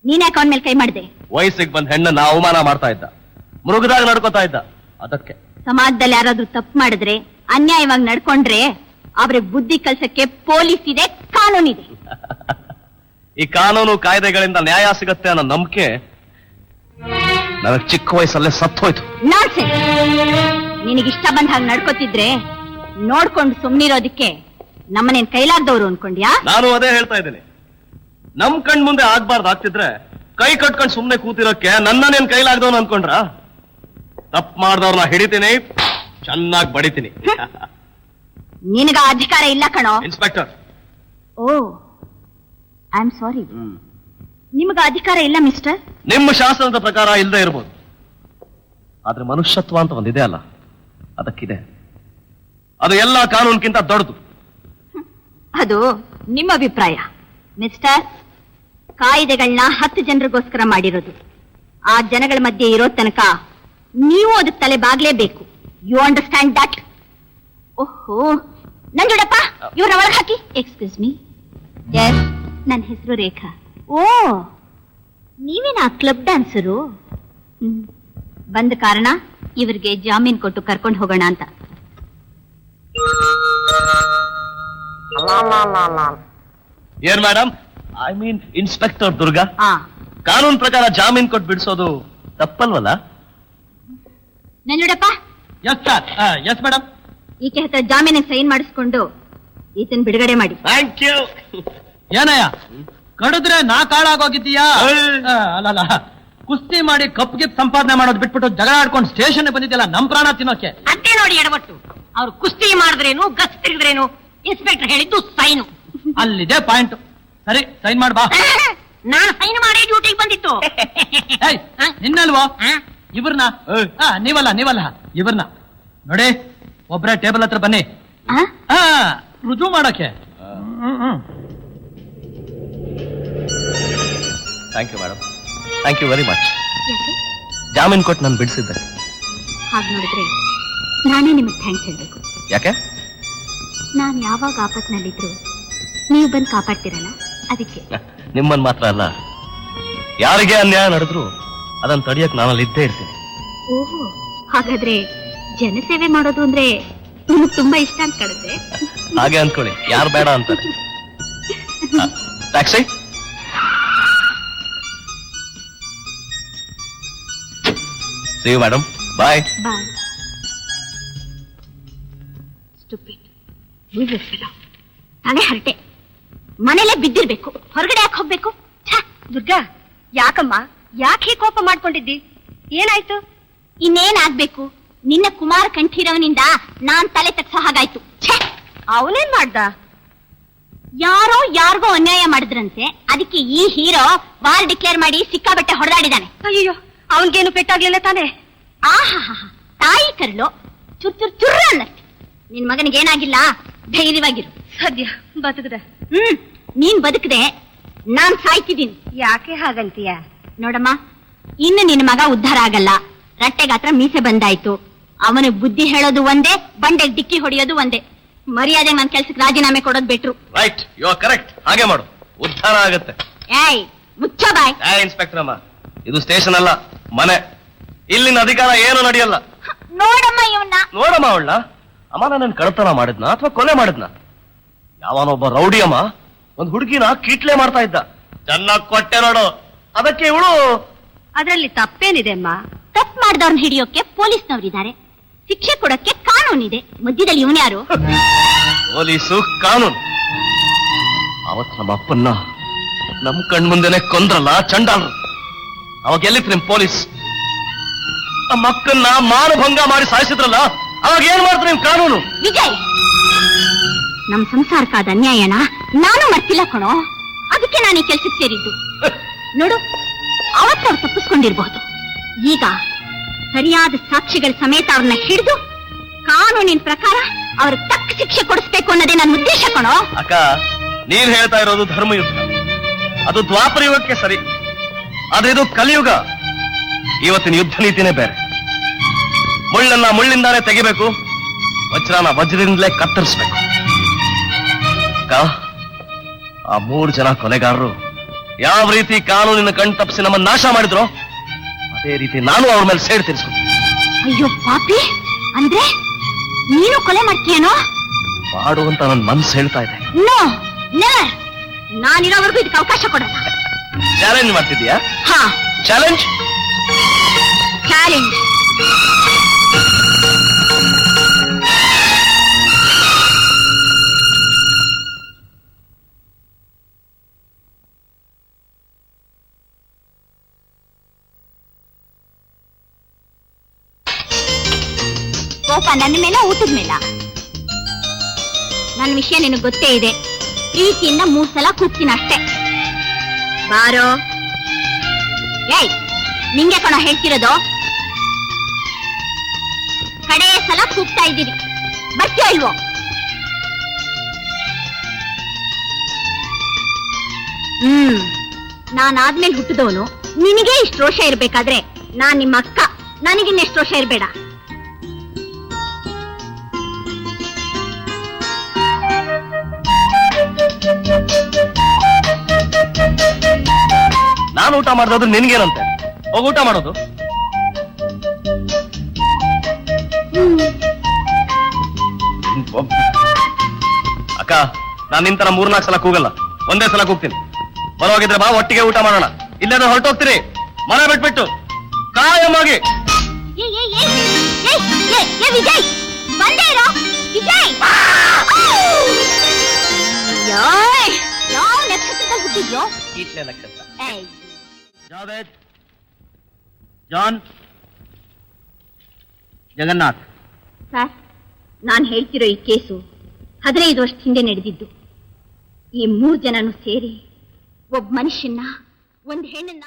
ನೀನ್ಯಾಕೆ ಅವನ ಮೇಲೆ ಕೈ ಮಾಡಿದೆ? ವಯಸ್ಸಿಗೆ ಬಂದ ಹೆಣ್ಣನ್ನ ಅವಮಾನ ಮಾಡ್ತಾ ಇದ್ದ, ಮೃಗದಾಗ ನಡ್ಕೋತಾ ಇದ್ದ. ಅದಕ್ಕೆ ಸಮಾಜದಲ್ಲಿ ಯಾರಾದ್ರೂ ತಪ್ಪು ಮಾಡಿದ್ರೆ, ಅನ್ಯಾಯವಾಗಿ ನಡ್ಕೊಂಡ್ರೆ ಅವ್ರಿಗೆ ಬುದ್ಧಿ ಕಲ್ಸಕ್ಕೆ ಪೊಲೀಸ್ ಇದೆ, ಕಾನೂನಿದೆ. ಈ ಕಾನೂನು ಕಾಯ್ದೆಗಳಿಂದ ನ್ಯಾಯ ಸಿಗತ್ತೆ ಅನ್ನೋ ನಂಬಿಕೆ ನನಗೆ ಚಿಕ್ಕ ವಯಸ್ಸಲ್ಲೇ ಸತ್ತೋಯ್ತು. ನಾನ್ಸೆನ್ಸ್. ನಿನಗಿಷ್ಟ ಬಂದ ಹಾಗೆ ನಡ್ಕೋತಿದ್ರೆ ನೋಡ್ಕೊಂಡು ಸುಮ್ನಿರೋದಕ್ಕೆ ನಮ್ಮನೇನ್ ಕೈಲಾಗ್ದವ್ರು ಅನ್ಕೊಂಡ್ಯಾ? ನಾನು ಅದೇ ಹೇಳ್ತಾ ಇದ್ದೇನೆ. ನಮ್ ಕಣ್ ಮುಂದೆ ಆಗ್ಬಾರ್ದು ಆಗ್ತಿದ್ರೆ ಕೈ ಕಟ್ಕೊಂಡು ಸುಮ್ನೆ ಕೂತಿರೋಕೆ ನನ್ನನೇನ್ ಕೈಲಾಗ್ದವನು ಅನ್ಕೊಂಡ್ರ? ತಪ್ಪು ಮಾಡ್ದವ್ರನ್ನ ಹಿಡಿತೀನಿ, ಚೆನ್ನಾಗಿ ಬಡಿತೀನಿ. ನಿನಗ ಅಧಿಕಾರ ಇಲ್ಲ ಕಣೋ. Inspector. Oh, I am sorry. ನಿಮಗ ಅಧಿಕಾರ ಇಲ್ಲ ಮಿಸ್ಟರ್. ನಿಮ್ಮ ಶಾಸನದ ಪ್ರಕಾರ ಇಲ್ಲದೆ ಇರ್ಬೋದು, ಆದ್ರೆ ಮನುಷ್ಯತ್ವ ಅಂತ ಒಂದಿದೆ ಅಲ್ಲ, ಅದಕ್ಕಿದೆ. ಅದು ಎಲ್ಲ ಕಾನೂನ್ಗಿಂತ ದೊಡ್ಡದು. ಅದು ನಿಮ್ಮ ಅಭಿಪ್ರಾಯ ಮಿಸ್ಟರ್. ಕಾಯ್ದೆಗಳನ್ನ 10 ಜನರಿಗೋಸ್ಕರ ಮಾಡಿರೋದು. ಆ ಜನಗಳ ಮಧ್ಯೆ ಇರೋ ತನಕ ನೀವು ಅದಕ್ಕೆ ತಲೆ ಬಾಗ್ಲೇಬೇಕು. You understand that? ಓಹೋ, ನಂಜುಡಪ್ಪ, ಇವ್ರನ್ನ ಒಳಗೆ ಹಾಕಿ. Excuse me. ಎಸ್, ನನ್ನ ಹೆಸರು ರೇಖಾ. ಓ, ನೀವೇನಾ ಕ್ಲಬ್ ಡ್ಯಾನ್ಸರು? ಬಂದ ಕಾರಣ ಇವರಿಗೆ ಜಾಮೀನ್ ಕೊಟ್ಟು ಕರ್ಕೊಂಡು ಹೋಗೋಣ ಅಂತ. ಏನ್ madam? I mean inspector Durga, ಕಾನೂನು ಪ್ರಕಾರ ಜಾಮೀನ್ ಕೊಟ್ಟು ಬಿಡಿಸೋದು ತಪ್ಪಲ್ವಲ್ಲ? Nanjudappa. Yes sir. Yes madam. ಈಕೆ ಹತ್ರ ಜಾಮೀನಿಗೆ ಸೈನ್ ಮಾಡಿಸ್ಕೊಂಡು ಈತನ್ ಬಿಡುಗಡೆ ಮಾಡಿ. Thank you. ಏನಯ್ಯ, ಕಡಿದ್ರೆ ನಾ ಕಾಳಾಗೋಗಿದ್ದೀಯಾ? ಅಲ್ಲ, ಕುಸ್ತಿ ಮಾಡಿ ಕಪ್ಗೆ ಸಂಪಾದನೆ ಮಾಡೋದು ಬಿಟ್ಬಿಟ್ಟು ಜಗಳ ಆಡ್ಕೊಂಡು ಸ್ಟೇಷನ್ ಬಂದಿದ್ಯಲ್ಲ ನಮ್ ಪ್ರಾಣ ತಿನ್ನೋಕೆ. ಅದೇ ನೋಡಿ ಎಡವಟ್ಟು. ಅವ್ರು ಕುಸ್ತಿ ಮಾಡಿದ್ರೇನು, ಗಸ್ ತಿರುಗಿದ್ರೇನು, ಇನ್ಸ್ಪೆಕ್ಟರ್ ಹೇಳಿದ್ದು ಸೈನು. ಅಲ್ಲಿದೆ ಪಾಯಿಂಟ್. ಸರಿ, ಸೈನ್ ಮಾಡ್ಬಾ. ನಾನು ಸೈನ್ ಮಾಡಿ ಡ್ಯೂಟಿಗೆ ಬಂದಿತ್ತು. ನಿನ್ನಲ್ವೋ? ಇವ್ರನ್ನ? ನೀವಲ್ಲ ಇವ್ರನ್ನ ನೋಡಿ. ಒಬ್ರೇ ಟೇಬಲ್ ಹತ್ರ ಬನ್ನಿ, ರುಜು ಮಾಡಕ್ಕೆ. Thank you madam, thank you very much. ಜಾಮೀನ್ ಕೊಟ್ಟು ನಾನು ಬಿಡಿಸಿದ್ದೆ. ಹಾಗೆ ನೋಡಿದ್ರೆ ನಾನೇ ನಿಮಗೆ ಥ್ಯಾಂಕ್ಸ್ ಹೇಳ್ಬೇಕು. ಯಾಕೆ? ನಾನು ಯಾವಾಗ ಆಪತ್ನಲ್ಲಿದ್ರು ನೀವು ಬಂದು ಕಾಪಾಡ್ತೀರಲ್ಲ, ಅದಕ್ಕೆ. ನಿಮ್ಮನ್ ಮಾತ್ರ ಅಲ್ಲ, ಯಾರಿಗೆ ಅನ್ಯಾಯ ನಡೆದ್ರು ಅದನ್ನ ತಡಿಯಕ್ ನಾನಲ್ಲಿ ಇದ್ದೇ ಇರ್ತೀನಿ. ಓಹೋ, ಹಾಗಾದ್ರೆ ಜನಸೇವೆ ಮಾಡೋದು ಅಂದ್ರೆ ನಿಮ್ಗೆ ತುಂಬಾ ಇಷ್ಟ ಅಂತ ಕಾಣುತ್ತೆ. ಹಾಗೆ ಅನ್ಕೊಳ್ಳಿ, ಯಾರು ಬೇಡ ಅಂತಾರೆ. Taxi. See you, madam. Bye. Bye. Stupid useless fellow. ತಲೆ ಹರಟೆ. ಮನೇಲೆ ಬಿದ್ದಿರ್ಬೇಕು, ಹೊರಗಡೆ ಯಾಕೆ ಹೋಗ್ಬೇಕು? ದುರ್ಗಾ, ಯಾಕಮ್ಮ, ಯಾಕೆ ಕೋಪ ಮಾಡ್ಕೊಂಡಿದ್ದಿ? ಏನಾಯ್ತು? ಇನ್ನೇನಾಗ್ಬೇಕು? ನಿನ್ನ ಕುಮಾರ ಕಂಠೀರವನಿಂದ ನಾನ್ ತಲೆ ತಗ್ಸೋ ಹಾಗಾಯ್ತು. ಅವನೇನ್ ಮಾಡ್ದ? ಯಾರೋ ಯಾರಿಗೋ ಅನ್ಯಾಯ ಮಾಡಿದ್ರಂತೆ, ಅದಕ್ಕೆ ಈ ಹೀರೋ ವಾರ್ ಡಿಕ್ಲೇರ್ ಮಾಡಿ ಸಿಕ್ಕಾಬಟ್ಟೆ ಹೊಡೆದಾಡಿದಾನೆ. ಅಯ್ಯೋ, ಅವನ್ಗೇನು ಪೆಟ್ಟಾಗ್ಲಿಲ್ಲ ತಾನೆ? ಆಹಾ, ತಾಯಿ ಕರ್ಲು ಚುರ್ ಚುರ್ ಚುರ್ರ ಅನ್ನತ್ತೆ. ನಿನ್ ಮಗನಿಗೆ ಏನಾಗಿಲ್ಲ, ಧೈರ್ಯವಾಗಿರು. ಸದ್ಯ ಬದುಕದೆ. ನೀನ್ ಬದುಕದೆ ನಾನ್ ಸಾಯ್ತಿದ್ದೀನಿ. ಯಾಕೆ ಹಾಗಂತೀಯ? ನೋಡಮ್ಮ, ಇನ್ನು ನಿನ್ನ ಮಗ ಉದ್ಧಾರ ಆಗಲ್ಲ. ರಟ್ಟೆಗಾತ್ರ ಮೀಸೆ ಬಂದಾಯ್ತು. ಅವನು ಬುದ್ಧಿ ಹೇಳೋದು ಒಂದೇ, ಬಂಡೆಗೆ ಡಿಕ್ಕಿ ಹೊಡೆಯೋದು ಒಂದೇ. ಮರ್ಯಾದೆ ನನ್ನ ಕೆಲ್ಸಕ್ಕೆ ರಾಜೀನಾಮೆ ಕೊಡೋದು better. Right, you are correct. ಹಾಗೆ ಮಾಡು, ಉದ್ಧಾರ ಆಗತ್ತೆ. ಏಯ್, ಮುಚ್ಚೋ ಬಾಯ್. ಇನ್ಸ್ಪೆಕ್ಟರ್ ಅಮ್ಮ, ಇದು ಸ್ಟೇಷನ್ ಅಲ್ಲ, ಮನೆ. ಇಲ್ಲಿನ ಅಧಿಕಾರ ಏನು ನಡೆಯಲ್ಲ. ನೋಡಮ್ಮ ಇವನ್ನ. ನೋಡಮ್ಮ ಅವಳನ್ನ. ಅಮ್ಮ, ನನ್ನ ಕಳ್ತನ ಮಾಡಿದ್ನ ಅಥವಾ ಕೊಲೆ ಮಾಡಿದ್ನ? ಯಾವನೊಬ್ಬ ರೌಡಿ ಅಮ್ಮ ಒಂದ್ ಹುಡುಗಿನ ಕೀಟ್ಲೆ ಮಾಡ್ತಾ ಇದ್ದ. ಚೆನ್ನಾಗಿ ಕೊಟ್ಟೆ ನೋಡು. ಅದಕ್ಕೆ ಇವಳು. ಅದರಲ್ಲಿ ತಪ್ಪೇನಿದೆ ಅಮ್ಮ? ತಪ್ಪು ಮಾಡಿದವ್ರನ್ನ ಹಿಡಿಯೋಕೆ ಪೊಲೀಸ್ನವರಿದ್ದಾರೆ, ಶಿಕ್ಷೆ ಕೊಡಕ್ಕೆ ಕಾನೂನಿದೆ. ಮಧ್ಯದಲ್ಲಿ ಇವನ್ಯಾರು? ಪೊಲೀಸು, ಕಾನೂನು. ಅವತ್ ನಮ್ಮ ಅಪ್ಪನ್ನ ನಮ್ ಕಣ್ ಮುಂದೆನೆ ಕೊಂದ್ರಲ್ಲ ಚಂಡಾಲರು. ಅವಾಗ ಎಲ್ಲಿತ್ತು ನಿಮ್ ಪೊಲೀಸ್? ನಮ್ಮ ಅಕ್ಕನ್ನ ಮಾನಭಂಗ ಮಾಡಿ ಸಾಯಿಸಿದ್ರಲ್ಲ, ಅವಾಗ ಏನ್ ಮಾಡ್ತಾರೆ ನಿಮ್ ಕಾನೂನು? ವಿಜಯ್, ನಮ್ ಸಂಸಾರಕ್ಕಾದ ಅನ್ಯಾಯನ ನಾನು ಮರ್ತಿಲ್ಲ ಕಣೋ. ಅದಕ್ಕೆ ನಾನು ಈ ಕೆಲ್ಸಕ್ಕೆ ಸೇರಿದ್ದು. ನೋಡು, ಅವತ್ತವ್ರು ತಪ್ಪಿಸ್ಕೊಂಡಿರ್ಬಹುದು. ಈಗ ಸರಿಯಾದ ಸಾಕ್ಷಿಗಳ ಸಮೇತ ಅವ್ರನ್ನ ಹಿಡಿದು ಕಾನೂನಿನ ಪ್ರಕಾರ ಅವ್ರಿಗೆ ತಕ್ಕ ಶಿಕ್ಷೆ ಕೊಡಿಸ್ಬೇಕು ಅನ್ನೋದೇ ನನ್ನ ಉದ್ದೇಶ ಕಣೋ. ಅಕ್ಕ, ನೀನ್ ಹೇಳ್ತಾ ಇರೋದು ಧರ್ಮಯುದ್ಧ. ಅದು ದ್ವಾಪರ ಯುಗಕ್ಕೆ ಸರಿ, ಆದ್ರೆ ಇದು ಕಲಿಯುಗ. ಇವತ್ತಿನ ಯುದ್ಧ ನೀತಿನೇ ಬೇರೆ. ಮುಳ್ಳನ್ನ ಮುಳ್ಳಿಂದಾನೇ ತೆಗಿಬೇಕು, ವಜ್ರನ ವಜ್ರದಿಂದಲೇ ಕತ್ತರಿಸ್ಬೇಕು. ಅಕ್ಕ, ಆ 3 ಜನ ಕೊಲೆಗಾರರು ಯಾವ ರೀತಿ ಕಾನೂನಿನ ಕಣ್ ತಪ್ಪಿಸಿ ನಮ್ಮನ್ನ ನಾಶ ಮಾಡಿದ್ರು ಅದೇ ರೀತಿ ನಾನು ಅವ್ರ ಮೇಲೆ ಸೇಡ್ ತೀರಿಸ್ಕೊತೀನಿ. ಅಯ್ಯೋ ಪಾಪಿ, ಅಂದ್ರೆ ನೀನು ಕೊಲೆ ಮಾಡ್ತೀಯನೋ? ಮಾಡು ಅಂತ ನನ್ನ ಮನ್ಸು ಹೇಳ್ತಾ ಇದೆ. ನೋ ನೆವರ್, ನಾನಿರೋವರೆಗೂ ಇದಕ್ಕೆ ಅವಕಾಶ ಕೊಡಲ್ಲ. ಚಾಲೆಂಜ್ ಮಾಡ್ತಿದ್ಯಾ? ಹಾ, ಚಾಲೆಂಜ್. ಚಾಲೆಂಜ್. ಕೋಪ ನನ್ನ ಮೇಲೆ, ಊಟದ ಮೇಲ? ನನ್ನ ವಿಷಯ ನಿನಗೆ ಗೊತ್ತೇ ಇದೆ. ಪ್ರೀತಿಯಿಂದ 3 ಸಲ ಕೂಗ್ತೀನಿ ಅಷ್ಟೇ. ಬಾರೋ. ಏಯ್, ನಿಂಗೆ ಕಣ ಹೇಳ್ತಿರೋದು. ಕಡೆ ಸಲ ಕೂಗ್ತಾ ಇದ್ದೀರಿ, ಬರ್ತೀಯೋ ಇಲ್ವೋ? ನಾನಾದ್ಮೇಲೆ ಹುಟ್ಟಿದವನು. ನಿನಗೆ ಇಷ್ಟು ರೋಷ ಇರ್ಬೇಕಾದ್ರೆ ನಾನ್ ನಿಮ್ಮ ಅಕ್ಕ, ನನಗಿನ್ನೆಷ್ಟು ರೋಷ ಇರ್ಬೇಡ. ನಾನು ಊಟ ಮಾಡಿದ್ರೆ ನಿನ್ಗೇನಂತೆ? ಹೋಗಿ ಊಟ ಮಾಡೋದು. ಅಕ್ಕ, ನಾನು ನಿಂತರ 3-4 ಸಲ ಕೂಗಲ್ಲ, ಒಂದೇ ಸಲ ಕೂಗ್ತೀನಿ. ಬರೋಗಿದ್ರೆ ಬಾ, ಒಟ್ಟಿಗೆ ಊಟ ಮಾಡೋಣ. ಇಲ್ಲಾಂದ್ರೆ ಹೊರಟೋಗ್ತೀರಿ ಮನೆ ಬಿಟ್ಬಿಟ್ಟು ಕಾಯಮಾಗಿ. ವಿಜಯ್, ಬಂದೇ ಇರೋ ವಿಜಯ್. ಯಾವ ನಕ್ಷತ್ರದಲ್ಲಿ ಹುಟ್ಟಿದ್ಯೋ? ಈಚೆ ನಕ್ಷತ್ರ. ಏಯ್, ಜಾವೇದ್, ಜಾನ್, ಜಗನ್ನಾಥ್. ಸರ್, ನಾನು ಹೇಳ್ತಿರೋ ಈ ಕೇಸು 15 ವರ್ಷದ ಹಿಂದೆ ನಡೆದಿದ್ದು. ಈ 3 ಜನನು ಸೇರಿ ಒಬ್ಬ ಮನುಷ್ಯನ್ನ, ಒಂದು ಹೆಣ್ಣನ್ನ